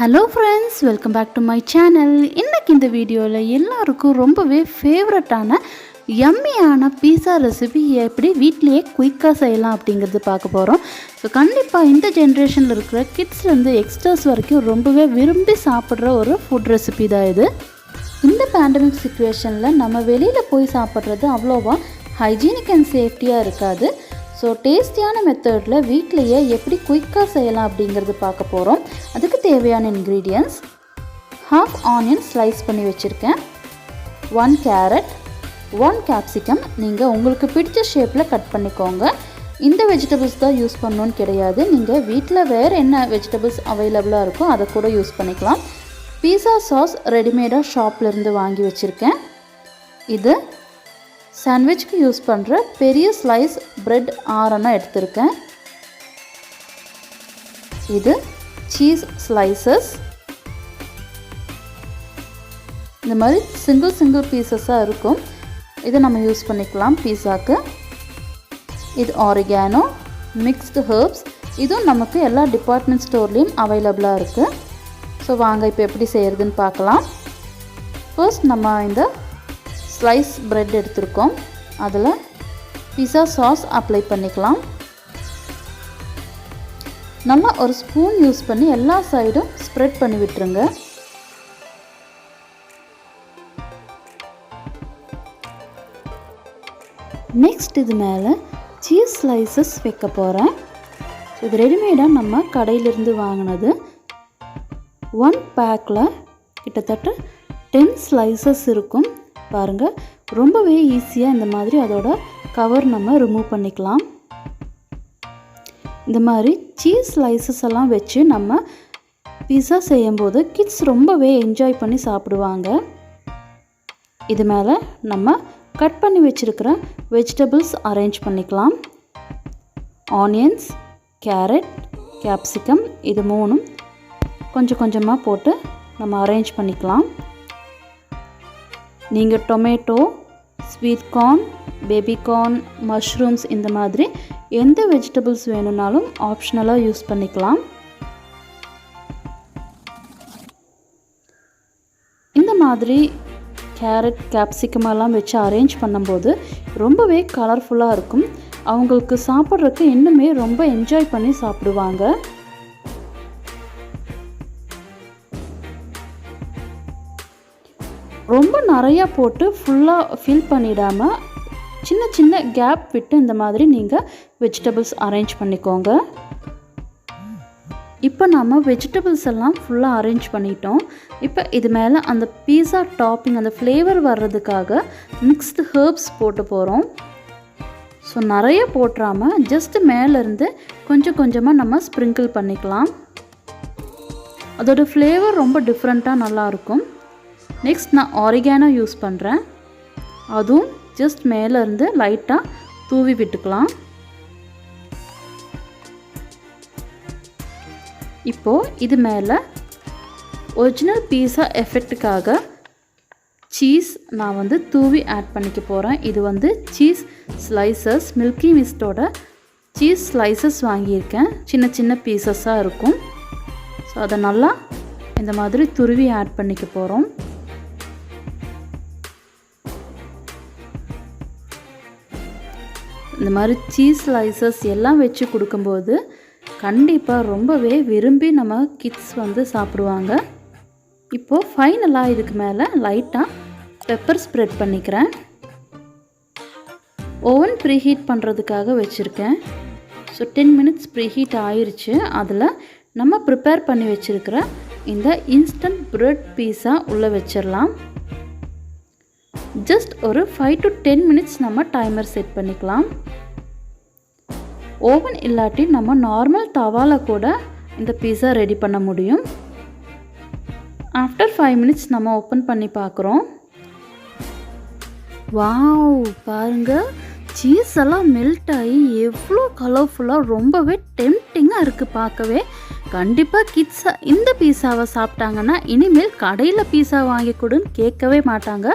Hello friends, welcome back to my channel. இன்றைக்கி இந்த வீடியோவில் எல்லாருக்கும் ரொம்பவே ஃபேவரட்டான யம்மியான பீஸா ரெசிபி எப்படி வீட்டிலையே குயிக்காக செய்யலாம் அப்படிங்கிறது பார்க்க போகிறோம். ஸோ கண்டிப்பாக இந்த ஜென்ரேஷனில் இருக்கிற கிட்ஸ்லேருந்து யங்ஸ்டர்ஸ் வரைக்கும் ரொம்பவே விரும்பி சாப்பிட்ற ஒரு ஃபுட் ரெசிபி தான் இது. இந்த பேண்டமிக் சிச்சுவேஷனில் நம்ம வெளியில் போய் சாப்பிட்றது அவ்வளோவா ஹைஜீனிக் அண்ட் சேஃப்டியாக இருக்காது. ஸோ டேஸ்டியான மெத்தடில் வீட்டிலையே எப்படி குயிக்காக செய்யலாம் அப்படிங்கிறது பார்க்க போகிறோம். அதுக்கு தேவையான இன்க்ரீடியன்ட்ஸ்: 1/2 ஆனியன் ஸ்லைஸ் பண்ணி வச்சுருக்கேன், 1 கேரட், 1 கேப்சிகம். நீங்கள் உங்களுக்கு பிடிச்ச ஷேப்பில் கட் பண்ணிக்கோங்க. இந்த வெஜிடபிள்ஸ் தான் யூஸ் பண்ணணுன்னு கிடையாது. நீங்கள் வீட்டில் வேறு என்ன வெஜிடபிள்ஸ் அவைலபிளாக இருக்கோ அதை கூட யூஸ் பண்ணிக்கலாம். பீஸா சாஸ் ரெடிமேடாக ஷாப்லேருந்து வாங்கி வச்சுருக்கேன். இது சாண்ட்விச்க்கு யூஸ் பண்ணுற பெரிய ஸ்லைஸ் பிரெட் 6 எடுத்திருக்கேன். இது சீஸ் ஸ்லைசஸ். இந்த மாதிரி சிங்கிள் பீசஸாக இருக்கும். இதை நம்ம யூஸ் பண்ணிக்கலாம் பீஸாக்கு. இது ஆரிகானோ, மிக்ஸ்டு ஹெர்ப்ஸ். இதுவும் நமக்கு எல்லா டிபார்ட்மெண்ட் ஸ்டோர்லேயும் அவைலபிளாக இருக்குது. ஸோ வாங்க இப்போ எப்படி செய்கிறதுன்னு பார்க்கலாம். ஃபர்ஸ்ட் நம்ம இந்த ஸ்லைஸ் பிரெட் எடுத்துருக்கோம். அதில் பீஸா சாஸ் அப்ளை பண்ணிக்கலாம். நல்லா ஒரு ஸ்பூன் யூஸ் பண்ணி எல்லா சைடும் ஸ்ப்ரெட் பண்ணி விட்டுருங்க. நெக்ஸ்ட் இது மேலே சீஸ் ஸ்லைசஸ் வைக்க போகிறேன். இது ரெடிமேடாக நம்ம கடையிலிருந்து வாங்கினது. 1 பேக்கில் கிட்டத்தட்ட 10 ஸ்லைசஸ் இருக்கும். பாருங்கள், ரொம்பவே ஈஸியாக இந்த மாதிரி அதோட கவர் நம்ம ரிமூவ் பண்ணிக்கலாம். இந்த மாதிரி சீஸ் ஸ்லைசஸ் எல்லாம் வச்சு நம்ம பீஸா செய்யும்போது கிட்ஸ் ரொம்பவே என்ஜாய் பண்ணி சாப்பிடுவாங்க. இது மேலே நம்ம கட் பண்ணி வச்சுருக்கிற வெஜிடபிள்ஸ் அரேஞ்ச் பண்ணிக்கலாம். ஆனியன்ஸ், கேரட், கேப்சிகம், இது 3 கொஞ்சம் கொஞ்சமாக போட்டு நம்ம அரேஞ்ச் பண்ணிக்கலாம். நீங்கள் tomato, sweet corn, baby corn, mushrooms இந்த மாதிரி எந்த வெஜிடபிள்ஸ் வேணும்னாலும் ஆப்ஷனலாக யூஸ் பண்ணிக்கலாம். இந்த மாதிரி கேரட், கேப்சிகம் எல்லாம் வச்சு அரேஞ்ச் பண்ணும்போது ரொம்பவே கலர்ஃபுல்லாக இருக்கும். அவங்களுக்கு சாப்பிட்றதுக்கு இன்னுமே ரொம்ப என்ஜாய் பண்ணி சாப்பிடுவாங்க. ரொம்ப நிறையா போட்டு ஃபுல்லாக ஃபில் பண்ணிடாமல் சின்ன சின்ன கேப் விட்டு இந்த மாதிரி நீங்கள் வெஜிடபிள்ஸ் அரேஞ்ச் பண்ணிக்கோங்க. இப்போ நம்ம வெஜிடபிள்ஸ் எல்லாம் ஃபுல்லாக அரேஞ்ச் பண்ணிட்டோம். இப்போ இது மேலே அந்த பீஸா டாப்பிங் அந்த ஃப்ளேவர் வர்றதுக்காக மிக்ஸ்டு ஹெர்ப்ஸ் போட்டு போகிறோம். ஸோ நிறைய போட்டுறாமல் ஜஸ்ட் மேலேருந்து கொஞ்சம் கொஞ்சமாக நம்ம ஸ்ப்ரிங்கிள் பண்ணிக்கலாம். அதோடய ஃப்ளேவர் ரொம்ப டிஃப்ரெண்ட்டாக நல்லாயிருக்கும். நெக்ஸ்ட் நான் ஆரிகானோ யூஸ் பண்ணுறேன். அதுவும் ஜஸ்ட் மேலேருந்து லைட்டாக தூவி விட்டுக்கலாம். இப்போது இது மேலே ஒரிஜினல் பீஸா எஃபெக்ட்டுக்காக சீஸ் நான் தூவி ஆட் பண்ணிக்க போகிறேன். இது சீஸ் ஸ்லைசஸ், மில்கி மிஸ்டோட சீஸ் ஸ்லைசஸ் வாங்கியிருக்கேன். சின்ன சின்ன பீசஸாக இருக்கும். ஸோ அதை நல்லா இந்த மாதிரி துருவி ஆட் பண்ணிக்க போகிறோம். இந்த மாதிரி சீஸ் ஸ்லைசஸ் எல்லாம் வச்சு கொடுக்கும்போது கண்டிப்பாக ரொம்பவே விரும்பி நம்ம கிட்ஸ் சாப்பிடுவாங்க. இப்போது ஃபைனலாக இதுக்கு மேலே லைட்டாக பெப்பர் ஸ்ப்ரெட் பண்ணிக்கிறேன். ஓவன் ப்ரீஹீட் பண்ணுறதுக்காக வச்சுருக்கேன். ஸோ 10 மினிட்ஸ் ப்ரீஹீட் ஆயிடுச்சு. அதில் நம்ம ப்ரிப்பேர் பண்ணி வச்சுருக்கிற இந்த இன்ஸ்டன்ட் பிரெட் பீஸா உள்ளே வச்சிடலாம். ஜஸ்ட் ஒரு 5 to 10 மினிட்ஸ் நம்ம டைமர் செட் பண்ணிக்கலாம். ஓவன் இல்லாட்டி நம்ம நார்மல் தவாவில் கூட இந்த பீஸா ரெடி பண்ண முடியும். ஆஃப்டர் 5 மினிட்ஸ் நம்ம ஓப்பன் பண்ணி பார்க்குறோம். வாவ், பாருங்கள், சீஸ் எல்லாம் மெல்ட் ஆகி எவ்வளோ கலர்ஃபுல்லாக ரொம்பவே டெம்ப்டிங்காக இருக்குது பார்க்கவே. கண்டிப்பாக கிட்ஸ் இந்த பீஸாவை சாப்பிட்டாங்கன்னா இனிமேல் கடையில் பீஸா வாங்கி கொடுன்னு கேட்கவே மாட்டாங்க.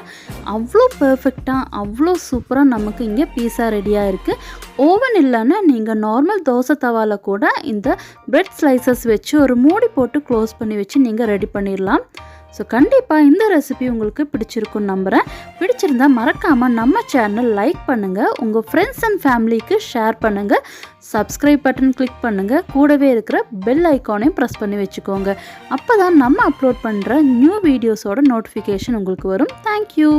அவ்வளோ பர்ஃபெக்டாக அவ்வளோ சூப்பராக நமக்கு இங்கே பீஸா ரெடியாக இருக்குது. ஓவன் இல்லைன்னா நீங்கள் நார்மல் தோசை தவாவில் கூட இந்த பிரெட் ஸ்லைசஸ் வச்சு ஒரு மூடி போட்டு க்ளோஸ் பண்ணி வச்சு நீங்கள் ரெடி பண்ணிடலாம். ஸோ கண்டிப்பாக இந்த ரெசிபி உங்களுக்கு பிடிச்சிருக்குன்னு நம்புகிறேன். பிடிச்சிருந்தால் மறக்காமல் நம்ம சேனல் லைக் பண்ணுங்கள், உங்கள் ஃப்ரெண்ட்ஸ் அண்ட் ஃபேமிலிக்கு ஷேர் பண்ணுங்கள், சப்ஸ்கிரைப் பட்டன் கிளிக் பண்ணுங்கள், கூடவே இருக்கிற பெல் ஐக்கானையும் ப்ரெஸ் பண்ணி வச்சுக்கோங்க. அப்போ தான் நம்ம அப்லோட் பண்ணுற நியூ வீடியோஸோட நோட்டிஃபிகேஷன் உங்களுக்கு வரும். தேங்க்யூ.